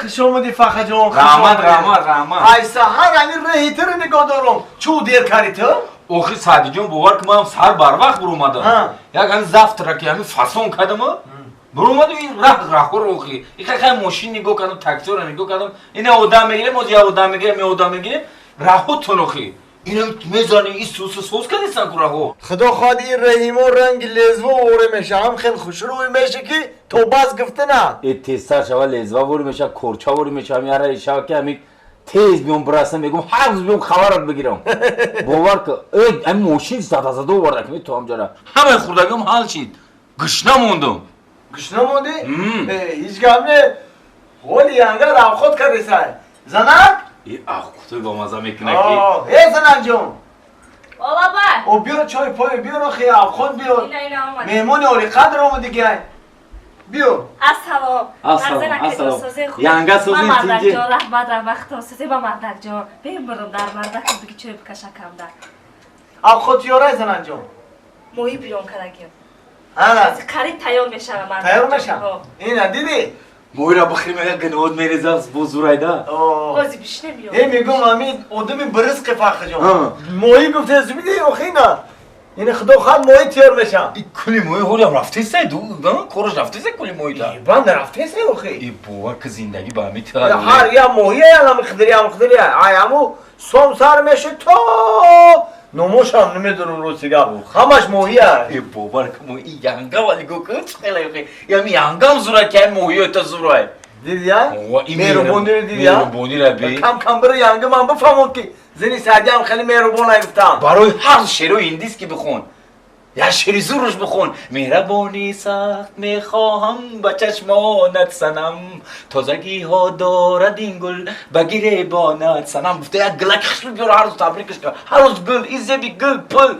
خوش اومدی فخر جان. رحمت ای سحر همین رهیته رو نگاه دارم. چو دیر کاری تو؟ اوخی سادی جان باور که من سر بر وقت برو اومدم. یک همین زفت را که همین فاسون کردم برو اومدم این راه رو اوخی. این خیلی ماشین نگاه کردم تاکسی رو نگاه کردم. این آدم میگیره موزی آدم میگیره می آدم میگیره راهو تونخی. اینو میزانی این سوس کردیستن که راهو. خدا خواهد این رحیم و رنگ لزوا اوره میشه هم خیلی خوش روی میشه که تو باز گفته نه. این تیستر شوا لزوا وری میشه کورچا وری میشه همین اره شوا که همین تیز بیام برسم میگم هر روز بیام خبرت بگیرم. باور که این ماشین زده ورده که تو هم جانا همه خوردگیم حال شید. گشنه موندم. گشنه موندی؟ هیچ گم نه. ولی انگار رو خود کردی سای. زنک؟ ای خودی با مزه میکنه که. ای زنک جون. بابا او بیار چای پای بیار خیلی خود بیار. اینا اومد. مهمونی اولی قدر اومدی گای. بیار. السلام. یانگا سوزی تینجی. رحمت سوزی با مردک جان. بیم برم در مردک بگی چای بکشم کم در. خود یارای زنک جون. مویی بیرون کردگیم. آنا. قریب تیار میشم مردک. تیار میشم. اینا دیدی؟ مویرا بخیر میگه گنود میریزم بزرایدا. بازی بیش نمیاد. میگم امید آدمی برز که فخر جان. مویی گفته از میدی اخینا. این خدا خواهد مویی تیار میشم. این کلی مویی هولی هم رفته سه دو کورش رفته سه کلی مویی دا. بند رفته سه اخی. این باور که زندگی با همی تیار. هر یا مویی هم خدری آیامو سوم سر میشه تو. نموش هم نمیدونم رو سیگا همش موهیه ای باور که موهی یانگا ولی گوکت خیلی یا می یانگام زورا که موهی تا زورای دیدی یا مهربونی رو دیدی یا مهربونی را بی کم بره یانگا من بفهمم که زنی سعدی هم خیلی مهربون گفتم برای هر شعر و هندیست که بخون یا شعری زورش بخون مهربانی سخت میخواهم با چشمانت سنم تازگی ها دارد این گل بگیره بانت سنم گفته یک گلک خشم بیار هر روز تبریکش کن هر روز گل این زبی گل پل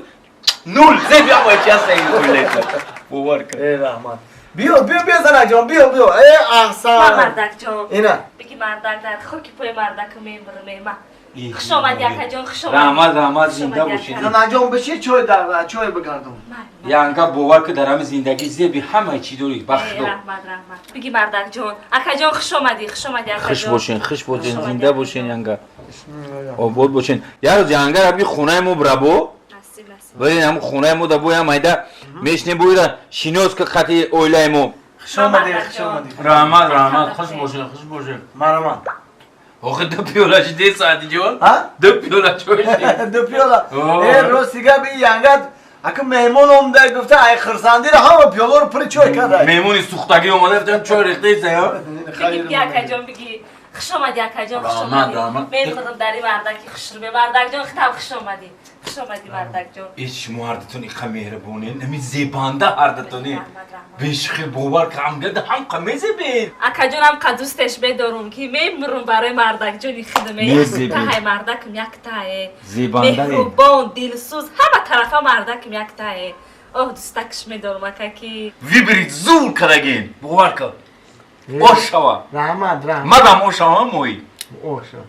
نول زبی هم باید چیست این گلیت باور کن ای رحمت بیا زنک جان بیا ای احسان مردک جان اینا بگی مردک در خاکی پای مردک میبرم خوش آمد یکا جان خوش آمد رحمت زنده باشید زنک جان بشی چای بگردم یانگا باور که در همه زندگی زیبی همه چی دوری بخت دو رحمت بگی مردک جان اکا جان خوش آمدی اکا جان خوش باشین زنده باشین یانگا آباد باشین یارو یانگا ربی خونه مو برابو ولی هم خونه مو دبو هم ایدا میشنه بویرا شینوس که خطی اویلای مو خوش آمدی رحمت خوش باشین مرحبا آخه دو پیولا چی دی ساعتی جوان؟ دو پیولا چوشی دو پیولا ای روستیگا بی یانگت اگه مهمون اومده گفته ای خرسندی رو همه پیولا رو پر چای کرده مهمونی سوختگی اومده گفتم چای ریخته ایسته یا؟ بگی اکا جان بگی خوش آمدی اکا جان خوش آمدی من خودم داری مردکی خوش رو به مردک جان خطاب خوش آمدی مردک جان ایش مردتونی خمیربونه نمی زیبانده هردتونی بیشخی باور که هم گده هم قمیزه بید اکا جان هم قدوستش بدارم که میمرم برای مردک جانی خدمه تای مردکم یک تای زیبانده مهربان دلسوز همه طرفه مردکم یک تای دوستکش میدارم اکا که وی برید زور کدگین باور که اوشوا رحمت مدام اوشوا موی اوشوا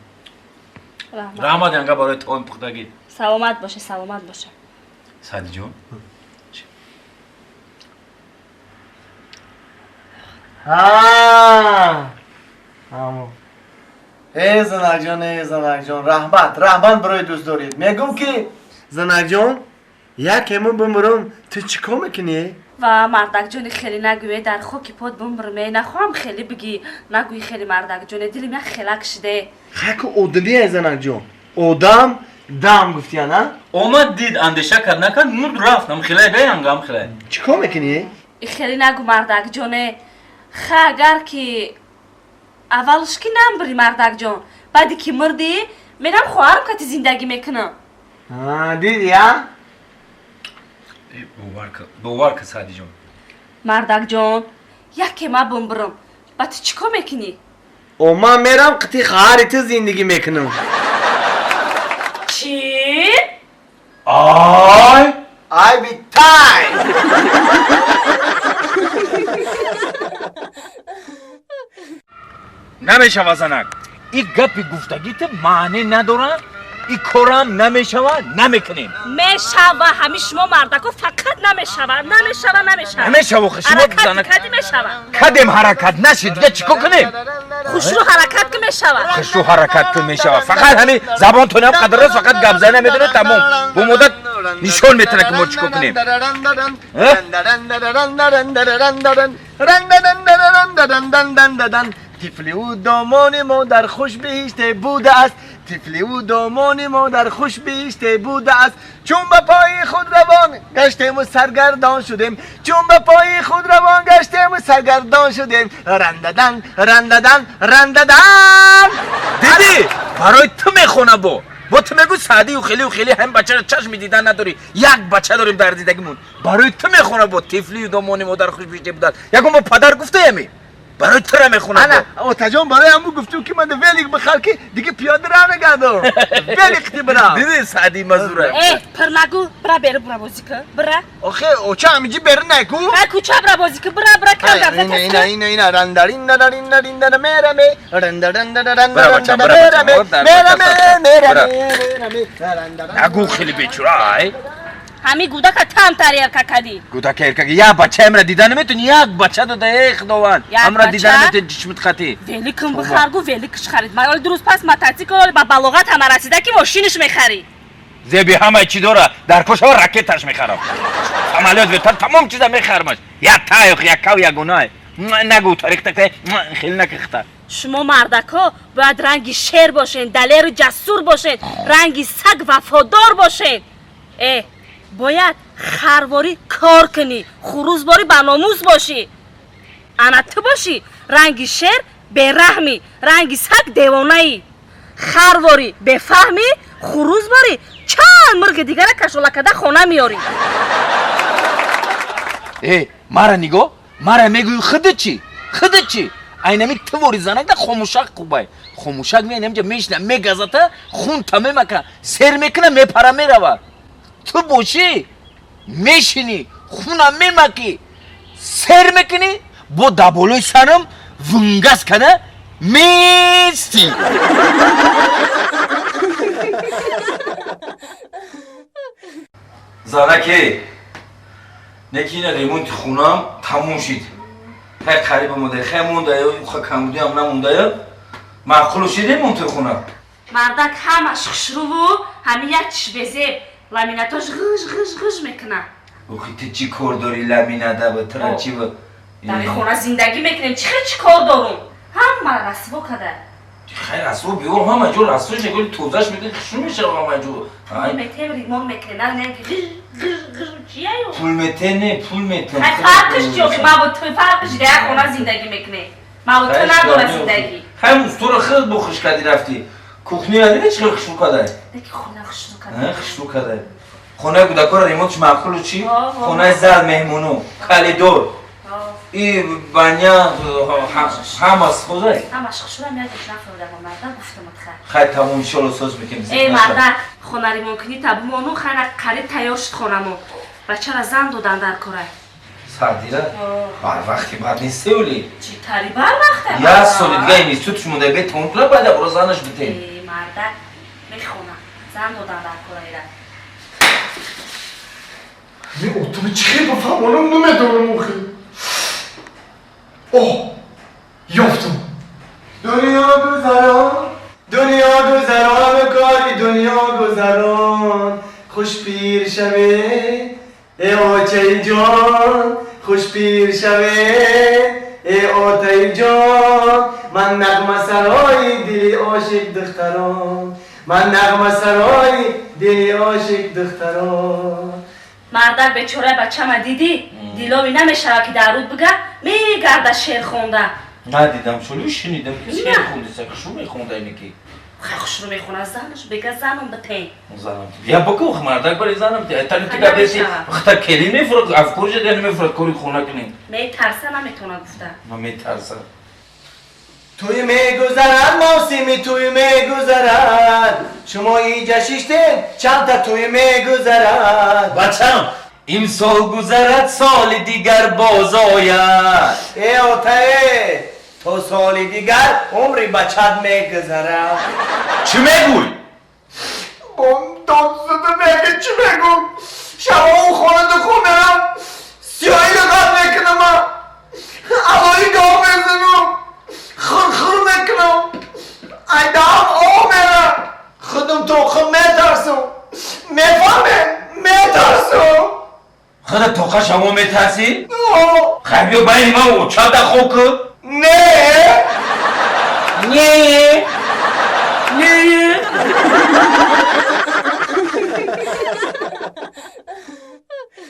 رحمت یانگا برای تون پختگی سلامت باشه سادی جون همون ای زنک جان رحمت برای دوست دارید میگم که زنک جان یک همون بمرم تو چیکار میکنی؟ و مردک جانی خیلی نگویه در خاکی پاد بمرمه نخواهم خیلی بگی نگوی خیلی مردک جانی دلم یک خلق شده خاک آدمی زنک جان آدم دم گفتی نه؟ اومد دید اندیشه کرد نکرد مود رفت هم خیلی بیانگم خیلی چیکار میکنی؟ خیلی نگو مردک جانه اگر که اولش که نمبری مردک جان بعدی که مردی میرم خواهرم که زندگی میکنم دیدی ها؟ باور که سادی جان مردک جان یکی ما بمبرم بعد چیکار میکنی؟ او من میرم قطی خواهری تو زندگی میکنم چی؟ آی بی تای نمیشه وزنک این گپی گفتگیت معنی نداره این کارم نمیشود نمیکنیم میشوه همه شما مردکو فقط نمیشوه نمیشود شما بزنه حرکت میشوه کدیم حرکت نشید دیگه چیکار کنیم خوش رو حرکت که میشوه خشو حرکت که میشود فقط همین زبان تو نم قدر است فقط گپ زدن نمیدونه تمام با مدت نشون میتونه که ما چیکار کنیم طفلی او دامان مادر خوش بهشته بوده است طفلی او دامان مادر خوش بهشته بوده است چون به پای خود روان گشتیم و سرگردان شدیم چون به پای خود روان گشتیم و سرگردان شدیم رنددن دیدی برای تو میخونه با تو میگو سعدی و خیلی هم بچه رو چشم دیدن نداری یک بچه داریم در دیدگیمون برای تو میخونه با طفلی و دامان مادر خوش بهشته بوده است یکم با پدر گفته یمی برای تو را میخونه انا اوتاجون برای همو گفتو که من ویلیک بخال که دیگه پیاده راه نگردم ویلیک تی برام دیدی سعدی مزوره پر نگو برا بازی که برا آخه اوچا همیجی بر نکو کوچه برا بازی که برا کم دفعه اینا رندارین میرمه نگو خیلی بیچاره همی گودا که تام تاریر ککدی گودا که ارکا یا بچه امرا دیدن نمیتون یک بچه داده ای خداوند امرا دیدن نمیتون چشمت خطی ولی کم بخرگو ولی کش خرید من درست پس متاتی که با بلوغت هم رسیده که ماشینش میخری زیبی همه چی داره در کش ها رکتش میخرم عملیات ویتر تمام چیزا میخرمش یا تایخ یا کو یا گناه نگو تاریخ تکته خیلی نکخته شما مردکا باید رنگی شیر باشین دلیر جسور باشین رنگی سگ وفادار باشین باید خرواری کار کنی خروزباری بناموز باشی انا تو باشی رنگی شیر برحمی رنگی سگ دیوانه‌ای خرواری بفهمی خروزباری چند مرگ دیگر کشولکده خونه میاری مرا نگو مرا میگوی خودت چی اینمی توری زنگ ده خاموشک خوبه خاموشک میان اینجا میشنه میگذته خون تمام که سر میکنه میپره میروه تو باشی میشینی خونم میمکی سر میکنی با دبالوی سرم ونگس کنه میستی زارکی نکینه ریمونت خونم تموم شید خیلی قریب مونده خیلی مونده یا خیلی کمودی هم نمونده یا معقول شدیم مونت خونم مردک همش خشرو و همین یک چش بزیب لامیناتاش غش میکنه اوخی تو چی کار داری لامیناده با ترا چی با در این خونه زندگی میکنیم چی کار دارم هم مرا رسوا کده خیلی رسوا بیور همه جو رسوا شکلی توزش میده شو میشه همه جو پول میتیم ریمون میکنه نه که غش چیه یو پول میتنه فرقش چیه که ما با تو فرقش در خونه زندگی میکنه ما با تو نداره زندگی همون تو رو خیلی بخش کردی رفتی کوخنی نداری چی خشو کده دیگه خونه خشو کده خشو کده خونه گودکار ریمونتش معقول چی خونه زل مهمونو خالی دور ای بانیا همش خوده همش خشو میاد نفهمیدم مردا گفتم خیلی تموم انشالله ساز میکنیم ای مردا خونه ریمون کنی تابمونو خیلی قریب تیار شد خونمون بچه را زن دادن در کاره سعدیره بر وقتی بعد نیست اولی چی تاری بر وقته یا سالی دیگه این توش مونده به تونتلا بعد برو زنش بتین ای مردا میخونم زن دادن در کاره را نه اتومه چی بفهمونم نمیدونم موخی اوه یافتم دنیا گذران کاری دنیا گذران خوش پیر شوه ای آتای جان خوش پیر شوه ای آتای جان من نغمه سرای دلی عاشق دختران من نغمه سرای دلی عاشق دختران مردک بیچاره بچه ما دیدی دیلوی نمیشه که در رود بگه میگرده شعر خونده ندیدم شلو شنیدم که شعر خونده سکشو میخونده اینه که خیلی خوش رو میخونه زنش بگه زنم بتین زنم یا بگو مردک بری زنم تن که دادیسی خطر کلی میفرد افکار جدی نمیفرد کوری خونه کنیم میترسه نمیتونه گفته من میترسم توی میگذرد موسیمی توی میگذرد شما اینجا شیشتین چند تا توی میگذرد بچم این سال گذرد سال دیگر باز آید ای آتایه تو سال دیگر عمری بچت میگذرد چی میگوی؟ بام داد زده بگه چی بگم شما اون خانه دو برم سیاهی لقد میکنم من علایی دام بزنم خور میکنم ای دام او میرم خودم تو خود میترسم میفهمه میترسم خودت تو شما میترسی؟ خیلی بین ما و چند خوک؟ نه نه